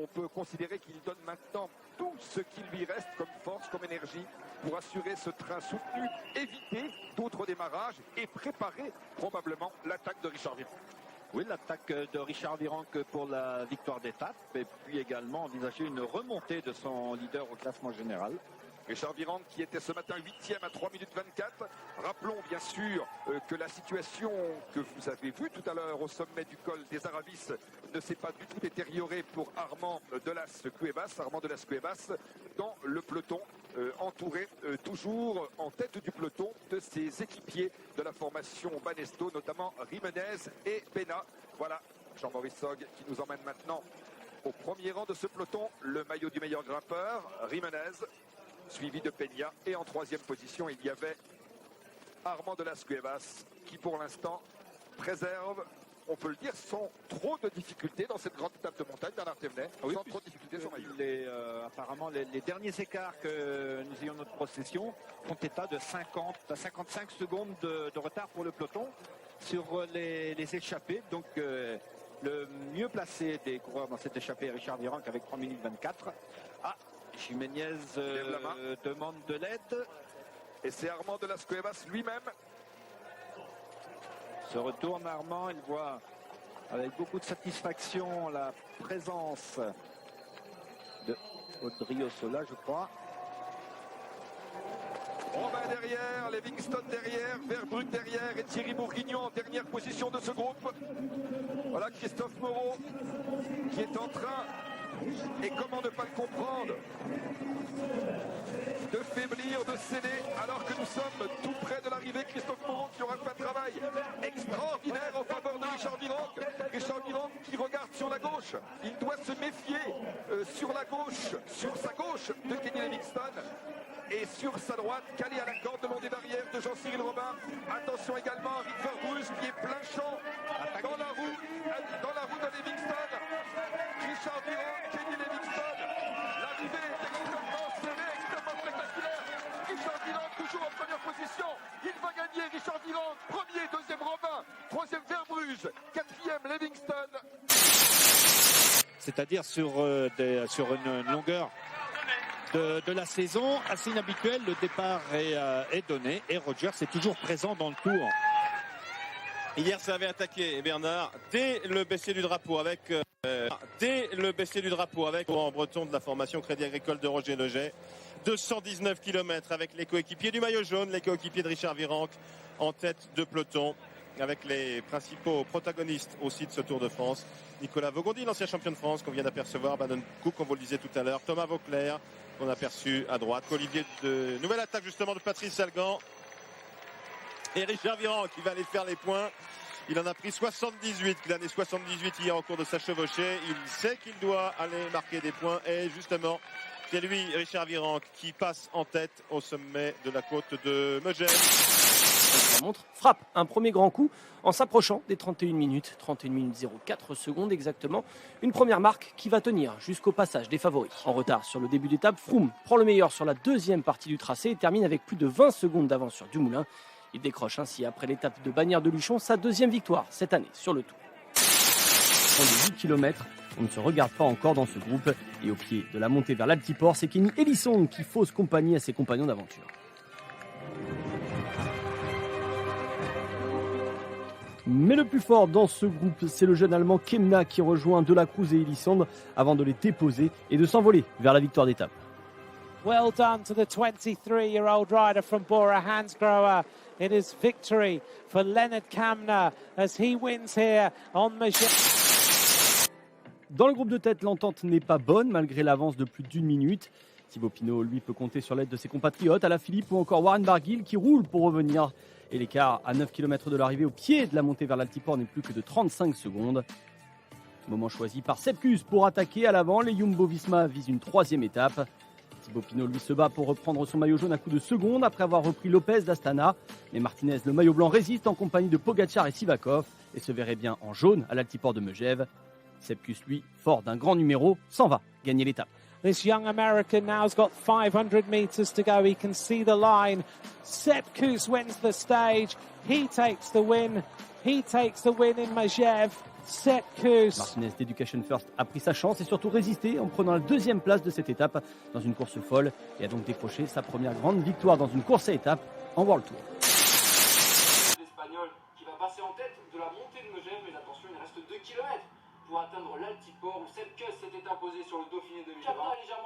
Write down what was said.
on peut considérer qu'il donne maintenant tout ce qui lui reste comme force, comme énergie pour assurer ce train soutenu, éviter d'autres démarrages et préparer probablement l'attaque de Richard Virenque. Oui, l'attaque de Richard Virenque pour la victoire d'étape et puis également envisager une remontée de son leader au classement général. Richard Virenque qui était ce matin 8e à 3 minutes 24. Rappelons bien sûr que la situation que vous avez vue tout à l'heure au sommet du col des Aravis ne s'est pas du tout détériorée pour Armand de las Cuevas. Armand de las Cuevas dans le peloton, entouré toujours en tête du peloton de ses équipiers de la formation Banesto, notamment Jiménez et Pena. Voilà Jean-Maurice Sogg qui nous emmène maintenant au premier rang de ce peloton. Le maillot du meilleur grimpeur, Jiménez, suivi de Peña, et en troisième position il y avait Armand de las Cuevas qui pour l'instant préserve, on peut le dire, sans trop de difficultés dans cette grande étape de montagne. Bernard Thévenet, sans trop de difficultés son maillot. Apparemment les derniers écarts que nous ayons notre possession font état de 50 à 55 secondes de retard pour le peloton sur les échappées, donc le mieux placé des coureurs dans cette échappée est Richard Virenque avec 3 minutes 24. Jiménez demande de l'aide. Et c'est Armand de las Cuevas lui-même. Se retourne Armand, il voit avec beaucoup de satisfaction la présence de Odriozola, je crois. Robin derrière, Livingston derrière, Verbrugge derrière et Thierry Bourguignon en dernière position de ce groupe. Voilà Christophe Moreau qui est en train, et comment ne pas le comprendre, de faiblir, de céder, alors que nous sommes tout près de l'arrivée. Christophe Moreau qui aura fait un travail extraordinaire en faveur de Richard Virenque. Richard Virenque qui regarde sur la gauche. Il doit se méfier sur la gauche, sur sa gauche de Kenny Livingston. Et sur sa droite, calé à la corde le long des barrières de Jean-Cyril Robin. Attention également à Rick Verbrugge qui est plein champ dans la roue de Livingston. Richard Virenque, Kenny Livingston. L'arrivée est extrêmement serrée, extrêmement spectaculaire. Richard Virenque toujours en première position. Il va gagner, Richard Virenque. Premier, deuxième Robin, troisième Verbrugge, quatrième Livingston. C'est-à-dire sur une longueur de la saison assez inhabituelle, le départ est donné et Rogers est toujours présent dans le tour. Hier ça avait attaqué Bernard dès le baissier du drapeau avec en breton de la formation Crédit Agricole de Roger Leget. 219 km avec les coéquipiers du maillot jaune, les coéquipiers de Richard Virenque en tête de peloton, avec les principaux protagonistes aussi de ce Tour de France. Nicolas Vaugondi, l'ancien champion de France qu'on vient d'apercevoir, Bannon Cook, comme vous le disiez tout à l'heure, Thomas Vauclair qu'on a aperçu à droite, Olivier de nouvelle attaque justement de Patrice Salgan et Richard Virenque qui va aller faire les points. Il en a pris 78, il en a 78 hier en cours de sa chevauchée. Il sait qu'il doit aller marquer des points et justement c'est lui, Richard Virenque, qui passe en tête au sommet de la côte de Megève. La montre frappe un premier grand coup en s'approchant des 31 minutes 04 secondes exactement. Une première marque qui va tenir jusqu'au passage des favoris. En retard sur le début d'étape, Froome prend le meilleur sur la deuxième partie du tracé et termine avec plus de 20 secondes d'avance sur Dumoulin. Il décroche ainsi après l'étape de Bagnères de Luchon sa deuxième victoire cette année sur le Tour. Pour les 8 km, on ne se regarde pas encore dans ce groupe et au pied de la montée vers l'Altiport, c'est Kenny Elissonde qui fausse compagnie à ses compagnons d'aventure. Mais le plus fort dans ce groupe, c'est le jeune Allemand Kemna qui rejoint De la Cruz et Elissonde avant de les déposer et de s'envoler vers la victoire d'étape. Well done to the 23-year-old rider from Bora Hansgrohe. It is victory for Leonard Kamna as he wins here on Megève. Dans le groupe de tête, l'entente n'est pas bonne malgré l'avance de plus d'1 minute. Thibaut Pinot, lui, peut compter sur l'aide de ses compatriotes, Alaphilippe ou encore Warren Barguil qui roule pour revenir. Et l'écart à 9 km de l'arrivée au pied de la montée vers l'Altiport n'est plus que de 35 secondes. Moment choisi par Sepkus pour attaquer à l'avant. Les Jumbo-Visma visent une troisième étape. Thibaut Pinot, lui, se bat pour reprendre son maillot jaune à coup de seconde après avoir repris Lopez d'Astana. Mais Martinez, le maillot blanc, résiste en compagnie de Pogacar et Sivakov et se verrait bien en jaune à l'Altiport de Megève. Sepkus, lui, fort d'un grand numéro, s'en va gagner l'étape. This young American now's got 500 meters to go. He can see the line. Sepkus wins the stage. He takes the win. He takes the win in Megève. Sepp Kuss. Martinez d'Education First a pris sa chance et surtout résisté en prenant la deuxième place de cette étape dans une course folle et a donc décroché sa première grande victoire dans une course à étapes en World Tour. L'Espagnol qui va passer en tête de la montée de Megève, mais attention, il reste 2 km pour atteindre l'Altiport où Sepp Kuss s'était imposé sur le Dauphiné 2020. Légèrement